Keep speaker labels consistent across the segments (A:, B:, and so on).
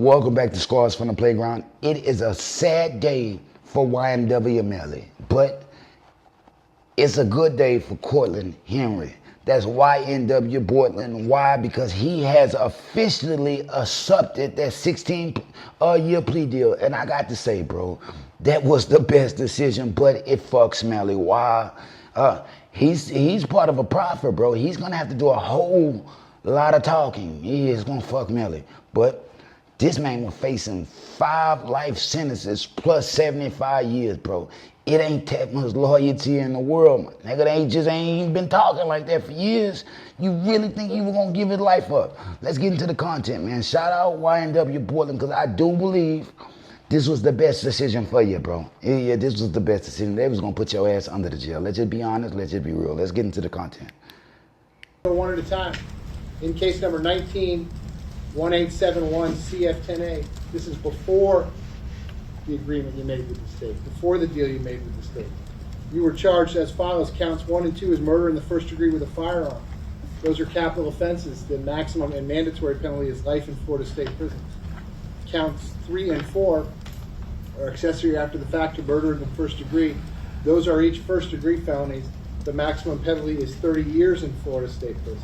A: Welcome back to Scars from the Playground. It is a sad day for YNW Melly, but it's a good day for Cortland Henry. That's YNW Bortlen. Why? Because he has officially accepted that 16-year plea deal. And I got to say, bro, that was the best decision, but it fucks Melly. Why? He's part of a profit, bro. He's gonna have to do a whole lot of talking. He is gonna fuck Melly. But this man was facing 5 life sentences plus 75 years, bro. It ain't that much loyalty in the world. Nigga, they ain't even been talking like that for years. You really think he was gonna give his life up? Let's get into the content, man. Shout out YNW Bortlen, because I do believe this was the best decision for you, bro. Yeah, this was the best decision. They was gonna put your ass under the jail. Let's just be honest, let's just be real. Let's get into the content.
B: One at a time. In case number 19-1871 CF10A, this is before the agreement you made with the state, before the deal you made with the state. You were charged as follows. Counts 1 and 2 is murder in the first degree with a firearm. Those are capital offenses. The maximum and mandatory penalty is life in Florida State prisons. Counts 3 and 4 are accessory after the fact to murder in the first degree. Those are each first degree felonies. The maximum penalty is 30 years in Florida State prison.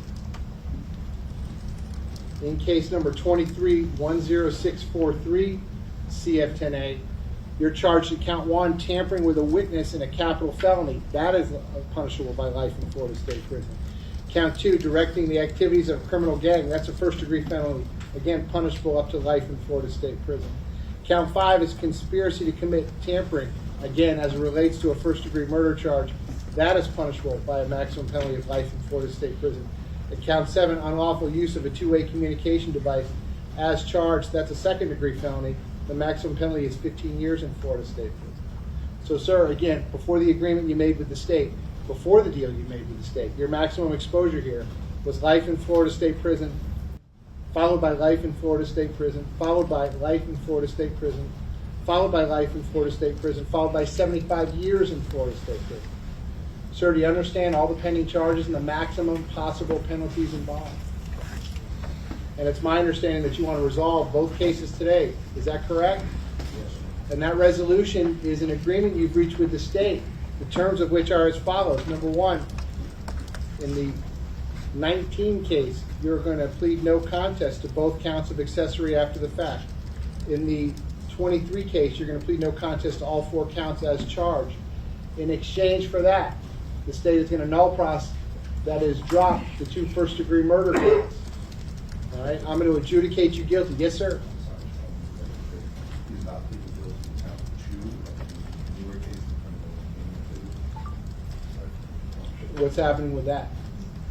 B: In case number 23-10643 CF10A, you're charged at count 1, tampering with a witness in a capital felony. That is punishable by life in Florida State prison. Count 2, directing the activities of a criminal gang. That's a first degree felony. Again, punishable up to life in Florida State prison. Count 5 is conspiracy to commit tampering. Again, as it relates to a first degree murder charge, that is punishable by a maximum penalty of life in Florida State prison. At count 7, unlawful use of a two-way communication device as charged. That's a second degree felony. The maximum penalty is 15 years in Florida State prison. So, sir, again, before the agreement you made with the state, before the deal you made with the state, your maximum exposure here was life in Florida State prison, followed by life in Florida State prison, followed by life in Florida State prison, followed by life in Florida State prison, followed by 75 years in Florida State prison. Sir, do you understand all the pending charges and the maximum possible penalties involved? And it's my understanding that you want to resolve both cases today. Is that correct? Yes. And that resolution is an agreement you've reached with the state, the terms of which are as follows. Number 1, in the 19 case, you're going to plead no contest to both counts of accessory after the fact. In the 23 case, you're going to plead no contest to all 4 counts as charged. In exchange for that, the state is going to null process, that is, drop the 2 first degree murder counts. All right, I'm going to adjudicate you guilty. Yes, sir. What's happening with that?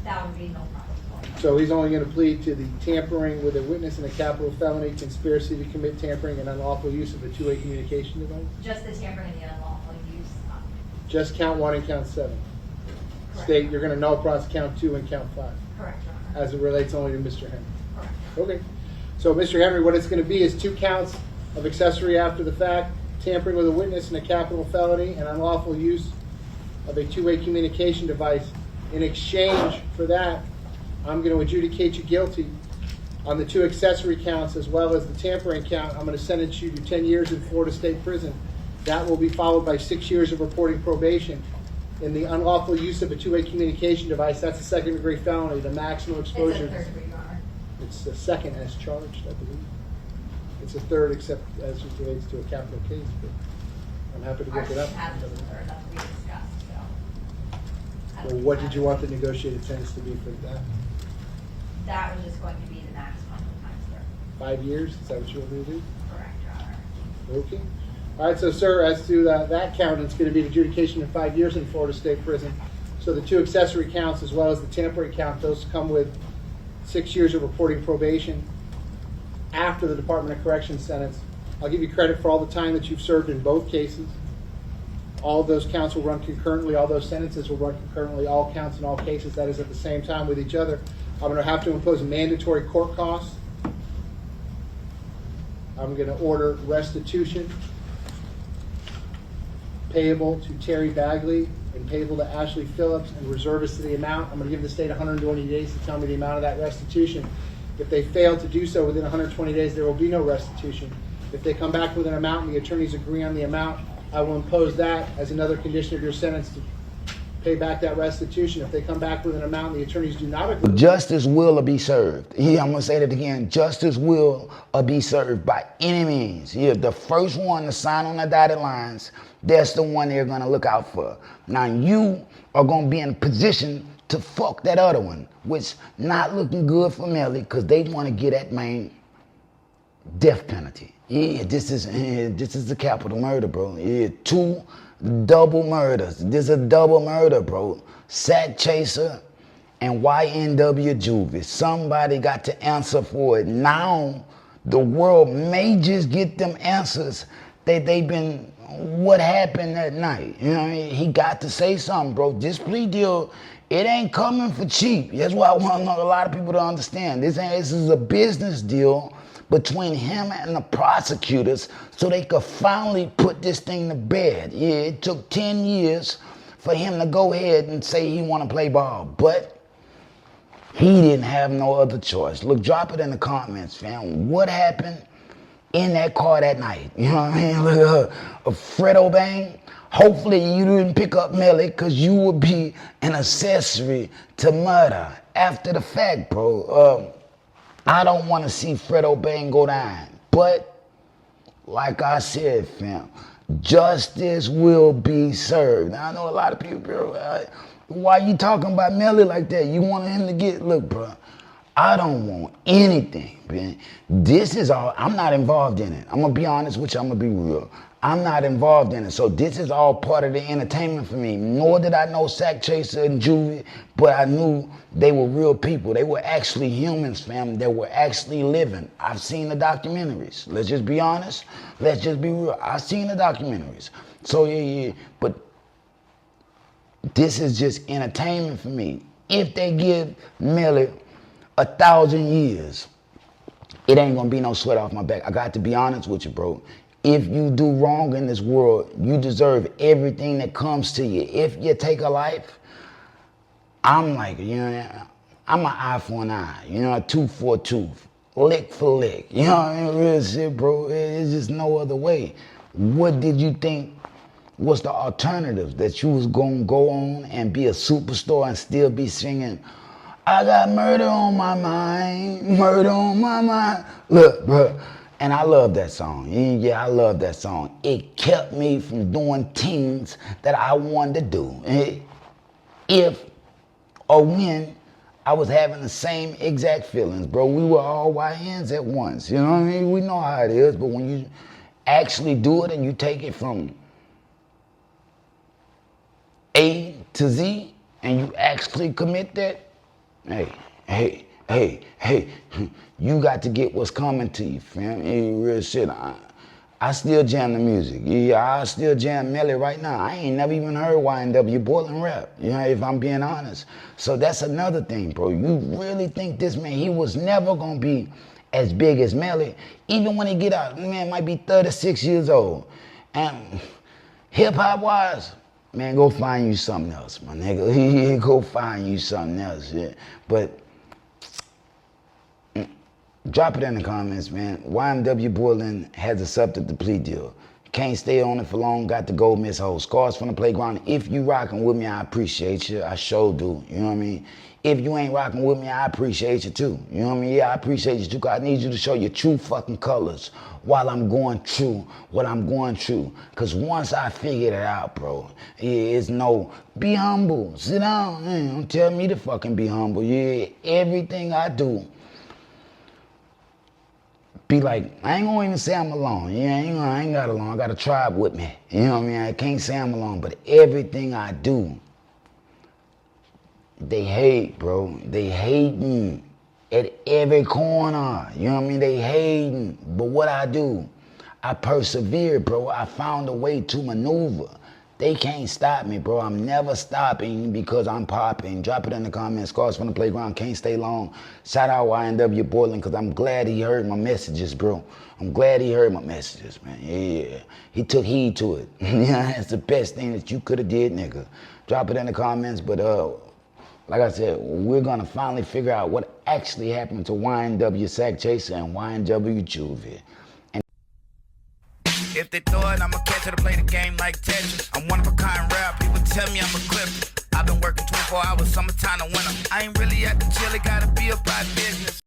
C: That would be no problem.
B: So he's only going to plead to the tampering with a witness in a capital felony, conspiracy to commit tampering, and unlawful use of a two-way communication device?
C: Just the tampering and the unlawful use.
B: Just count 1 and count 7.
C: Correct.
B: State, you're going to null process count 2 and count 5.
C: Correct, Your Honor.
B: As it relates only to Mr. Henry.
C: Correct.
B: Okay. So, Mr. Henry, what it's going to be is 2 counts of accessory after the fact, tampering with a witness in a capital felony, and unlawful use of a two-way communication device. In exchange for that, I'm going to adjudicate you guilty on the 2 accessory counts as well as the tampering count. I'm going to sentence you to 10 years in Florida State prison. That will be followed by 6 years of reporting probation. In the unlawful use of a two-way communication device, that's a second degree felony. The maximum exposure.
C: It's a third degree, Your Honor.
B: It's the second as charged, I believe. It's a third except as it relates to a capital case, but I'm happy to
C: Our
B: look it up.
C: state has it as a third, that's what we discussed, so.
B: Well, what did you want the negotiated sentence to be for that?
C: That was just going to be the maximum time, sir.
B: 5 years? Is that what you want me to do?
C: Correct, Your Honor.
B: Okay. All right, so, sir, as to that count, it's going to be an adjudication of 5 years in Florida State prison. So the 2 accessory counts as well as the tampering count, those come with 6 years of reporting probation after the Department of Corrections sentence. I'll give you credit for all the time that you've served in both cases. All of those counts will run concurrently. All those sentences will run concurrently. All counts in all cases, that is at the same time with each other. I'm going to have to impose mandatory court costs. I'm going to order restitution payable to Terry Bagley and payable to Ashley Phillips and reservists to the amount. I'm going to give the state 120 days to tell me the amount of that restitution. If they fail to do so within 120 days, there will be no restitution. If they come back with an amount and the attorneys agree on the amount, I will impose that as another condition of your sentence to pay back that restitution. If they come back with an amount and the attorneys do not agree,
A: Justice will be served. Yeah, I'm gonna say that again. Justice will be served by any means. Yeah, the first one to sign on the dotted lines, that's the one they're gonna look out for. Now you are gonna be in a position to fuck that other one, which not looking good for Melly, because they want to get that man death penalty. Yeah, this is a capital murder, bro. Yeah, 2 double murders. This is a double murder, bro. Sack Chaser and YNW Juvie. Somebody got to answer for it. Now the world may just get them answers that they've been, what happened that night. You know what I mean? He got to say something, bro. This plea deal, it ain't coming for cheap. That's why I want a lot of people to understand. This is a business deal between him and the prosecutors so they could finally put this thing to bed. Yeah, it took 10 years for him to go ahead and say he want to play ball, but he didn't have no other choice. Look, drop it in the comments, fam. What happened in that car that night? You know what I mean? Look, Fredo Bang. Hopefully you didn't pick up Melly, because you would be an accessory to murder after the fact, bro. I don't want to see Fredo Bang go down. But, like I said, fam, justice will be served. Now, I know a lot of people, bro, why you talking about Melly like that? You want him to get, look, bro, I don't want anything, man. This is all, I'm not involved in it. I'm going to be honest with you, I'm going to be real. I'm not involved in it. So this is all part of the entertainment for me. Nor did I know Sack Chaser and Juvie, but I knew they were real people. They were actually humans, fam. They were actually living. I've seen the documentaries. Let's just be honest. Let's just be real. I've seen the documentaries. So yeah. But this is just entertainment for me. If they give Melly 1,000 years, it ain't gonna be no sweat off my back. I got to be honest with you, bro. If you do wrong in this world, you deserve everything that comes to you. If you take a life, I'm like, you know, I'm an eye for an eye, you know, a tooth for a tooth, lick for lick. You know what I mean? Real shit, bro. It's just no other way. What did you think was the alternative? That you was gonna go on and be a superstar and still be singing, I got murder on my mind, murder on my mind. Look, bro. And I love that song. Yeah, I love that song. It kept me from doing things that I wanted to do. If or when I was having the same exact feelings, bro. We were all YNs at once. You know what I mean? We know how it is, but when you actually do it and you take it from A to Z and you actually commit that, hey, you got to get what's coming to you, fam. Real shit. I still jam the music. Yeah, I still jam Melly right now. I ain't never even heard YNW Bortlen rap, you know, if I'm being honest. So that's another thing, bro. You really think this man, he was never gonna be as big as Melly? Even when he get out, man might be 36 years old. And hip-hop wise, man, go find you something else, my nigga. Go find you something else, yeah. But drop it in the comments, man. YNW Bortlen has accepted the plea deal. Can't stay on it for long, got to go, Miss Ho. Scars from the playground. If you rocking with me, I appreciate you. I sure do, you know what I mean? If you ain't rocking with me, I appreciate you too. You know what I mean? Yeah, I appreciate you too, because I need you to show your true fucking colors while I'm going through what I'm going through. Because once I figured it out, bro, it's no, be humble, sit down, don't tell me to fucking be humble. Yeah, everything I do, be like, I ain't gonna even say I'm alone. Yeah, I ain't got alone. I got a tribe with me. You know what I mean? I can't say I'm alone, but everything I do, they hate, bro. They hating at every corner. You know what I mean? They hating. But what I do, I persevere, bro. I found a way to maneuver. They can't stop me, bro. I'm never stopping because I'm popping. Drop it in the comments. Scars from the playground. Can't stay long. Shout out YNW Bortlen, because I'm glad he heard my messages, bro. I'm glad he heard my messages, man. Yeah. He took heed to it. Yeah, that's the best thing that you could have did, nigga. Drop it in the comments. But like I said, we're gonna finally figure out what actually happened to YNW Sack Chaser and YNW Juvie.
D: If they throw it, I'ma catch it to play the game like Tetris. I'm one of a kind rap, people tell me I'm a clipper. I've been working 24 hours, summertime to winter. I ain't really at the chill, it gotta be about business.